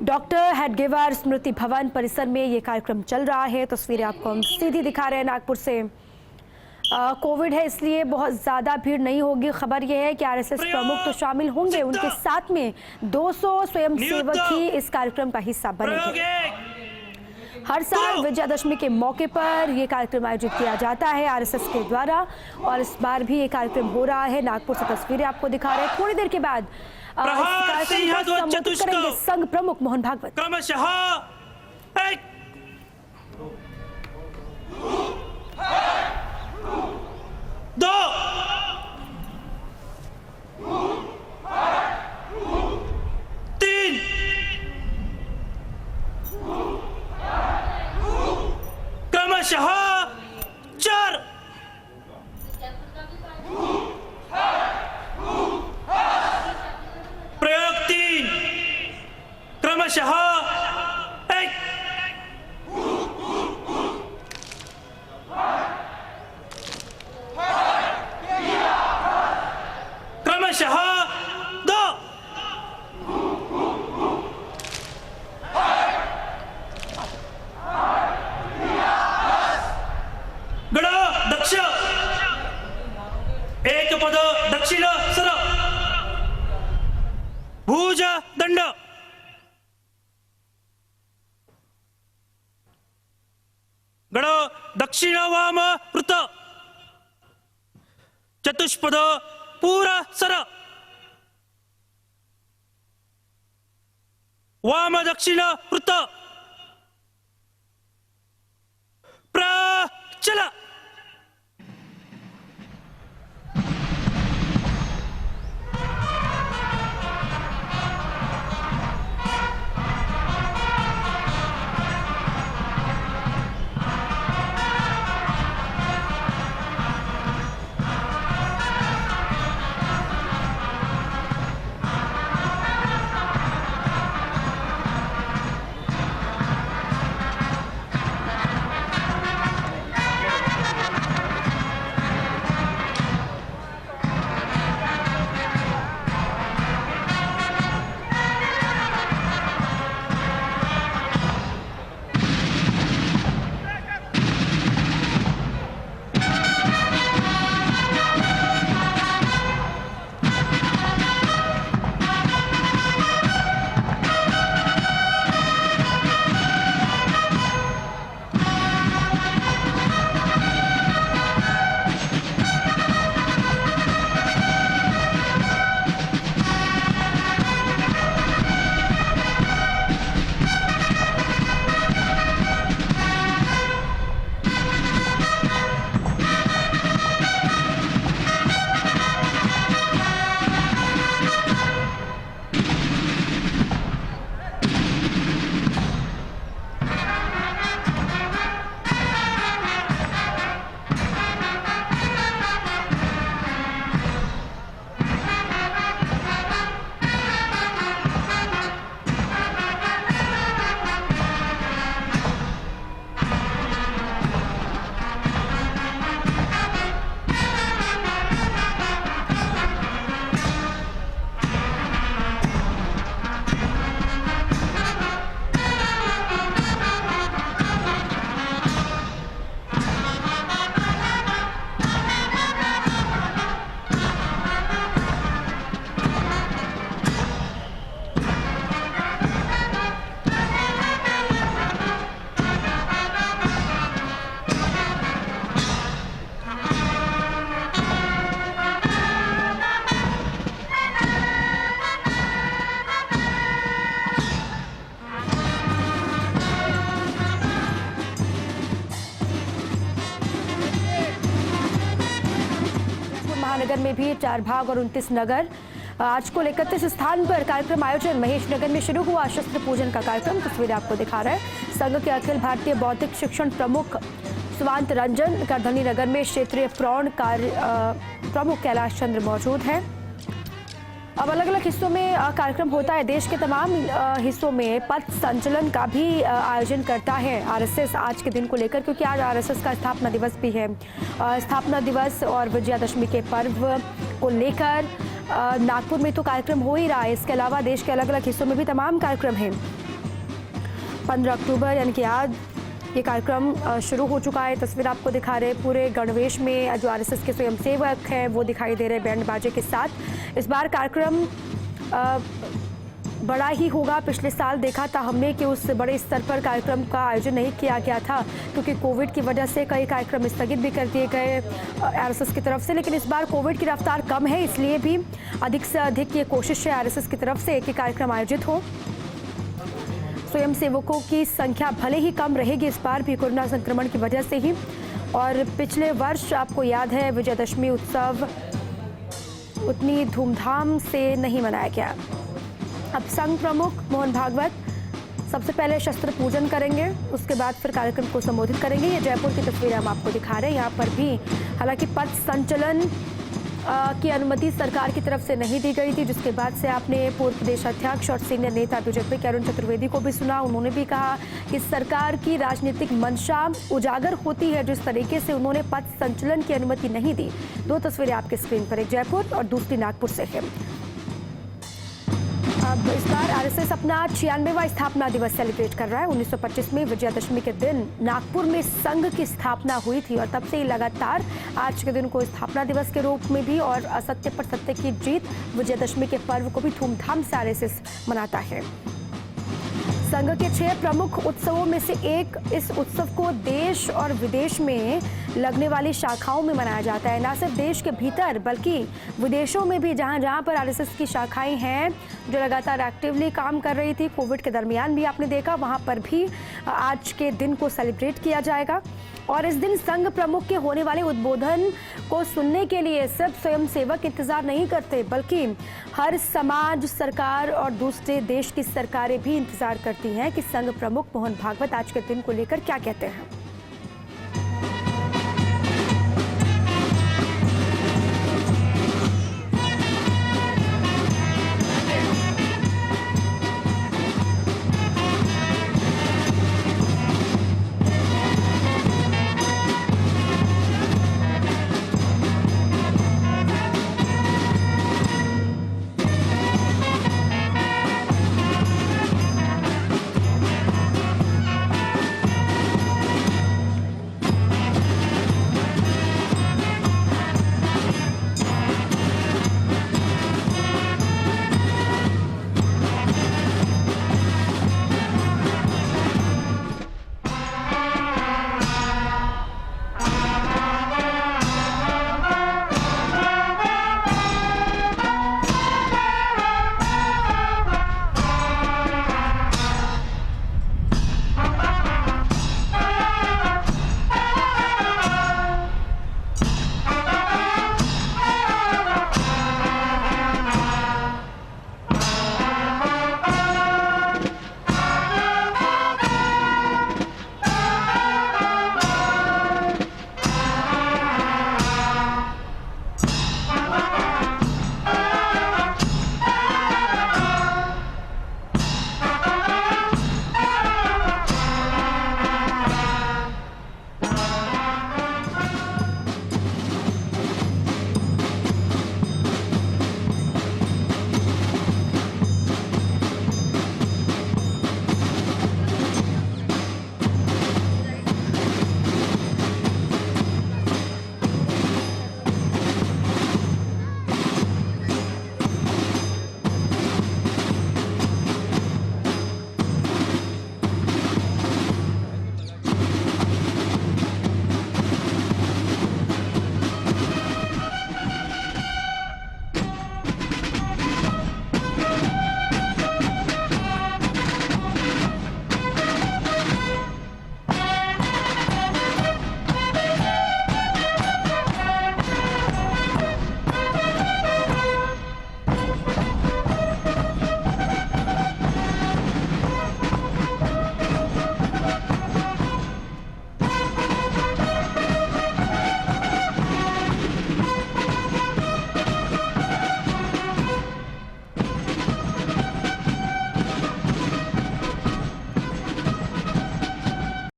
Doctor Hedgewar स्मृति भवन परिसर में ये कार्यक्रम चल रहा है। तस्वीरें आपको हम सीधी दिखा रहे हैं नागपुर से। कोविड है इसलिए बहुत ज़्यादा भीड़ नहीं होगी। खबर यह है कि आरएसएस प्रमुख तो शामिल होंगे, उनके साथ में 200 स्वयंसेवक ही इस कार्यक्रम का हिस्सा बनेंगे। हर साल विजयादशमी के मौके पर यह कार्यक्रम आयोजित किया जाता है आरएसएस के द्वारा, और इस बार भी ये कार्यक्रम हो रहा है। नागपुर से तस्वीरें आपको दिखा रहे हैं। थोड़ी देर के बाद संबोधित करेंगे संघ प्रमुख मोहन भागवत। क्रमशः एक दो तीन क्रमशः चार प्रयोग तीन क्रमशः एक क्रमशः दो गड दक्ष एक पद दक्षिण सर भुज दंड गड दक्षिण वाम वृत्त चतुष्पद पूरा सर वाम दक्षिण वृत्त प्रचल महानगर में भी 4 भाग और 29 नगर। आज को 31 स्थान पर कार्यक्रम आयोजन। महेश नगर में शुरू हुआ शस्त्र पूजन का कार्यक्रम। तस्वीरें आपको दिखा रहे हैं। संघ के अखिल भारतीय बौद्धिक शिक्षण प्रमुख स्वांत रंजन, करधनी नगर में क्षेत्रीय प्रौढ़ कार्य प्रमुख कैलाश चंद्र मौजूद हैं। अब अलग अलग हिस्सों में कार्यक्रम होता है। देश के तमाम हिस्सों में पथ संचलन का भी आयोजन करता है आरएसएस आज के दिन को लेकर, क्योंकि आज आरएसएस का स्थापना दिवस भी है। स्थापना दिवस और विजयादशमी के पर्व को लेकर नागपुर में तो कार्यक्रम हो ही रहा है। इसके अलावा देश के अलग अलग हिस्सों में भी तमाम कार्यक्रम हैं। 15 अक्टूबर यानी कि आज ये कार्यक्रम शुरू हो चुका है। तस्वीर आपको दिखा रहे हैं पूरे गणवेश में जो आरएसएस के स्वयंसेवक हैं वो दिखाई दे रहे हैं बैंड बाजे के साथ। इस बार कार्यक्रम बड़ा ही होगा। पिछले साल देखा था हमने कि उस बड़े स्तर पर कार्यक्रम का आयोजन नहीं किया गया था क्योंकि कोविड की वजह से कई कार्यक्रम स्थगित भी कर दिए गए आरएसएस की तरफ से। लेकिन इस बार कोविड की रफ्तार कम है, इसलिए भी अधिक से अधिक ये कोशिश है आरएसएस की तरफ से कि कार्यक्रम आयोजित हो। स्वयंसेवकों की संख्या भले ही कम रहेगी इस बार भी कोरोना संक्रमण की वजह से ही। और पिछले वर्ष आपको याद है विजयदशमी उत्सव उतनी धूमधाम से नहीं मनाया गया। अब संघ प्रमुख मोहन भागवत सबसे पहले शस्त्र पूजन करेंगे, उसके बाद फिर कार्यक्रम को संबोधित करेंगे। ये जयपुर की तस्वीरें हम आपको दिखा रहे हैं। यहाँ पर भी हालांकि पथ संचलन की अनुमति सरकार की तरफ से नहीं दी गई थी, जिसके बाद से आपने पूर्व प्रदेश अध्यक्ष और सीनियर नेता बीजेपी के अरुण चतुर्वेदी को भी सुना। उन्होंने भी कहा कि सरकार की राजनीतिक मंशा उजागर होती है जिस तरीके से उन्होंने पथ संचलन की अनुमति नहीं दी। दो तस्वीरें आपके स्क्रीन पर, एक जयपुर और दूसरी नागपुर से है। अब इस बार आरएसएस अपना 96वां स्थापना दिवस सेलिब्रेट कर रहा है। 1925 में विजयादशमी के दिन नागपुर में संघ की स्थापना हुई थी और तब से ही लगातार आज के दिन को स्थापना दिवस के रूप में भी और असत्य पर सत्य की जीत विजयादशमी के पर्व को भी धूमधाम से आरएसएस मनाता है। संघ के 6 प्रमुख उत्सवों में से एक इस उत्सव को देश और विदेश में लगने वाली शाखाओं में मनाया जाता है। न सिर्फ देश के भीतर बल्कि विदेशों में भी जहां जहां पर आरएसएस की शाखाएं हैं जो लगातार एक्टिवली काम कर रही थी, कोविड के दरमियान भी आपने देखा, वहां पर भी आज के दिन को सेलिब्रेट किया जाएगा। और इस दिन संघ प्रमुख के होने वाले उद्बोधन को सुनने के लिए सिर्फ स्वयंसेवक इंतजार नहीं करते बल्कि हर समाज, सरकार और दूसरे देश की सरकारें भी इंतजार करती हैं कि संघ प्रमुख मोहन भागवत आज के दिन को लेकर क्या कहते हैं।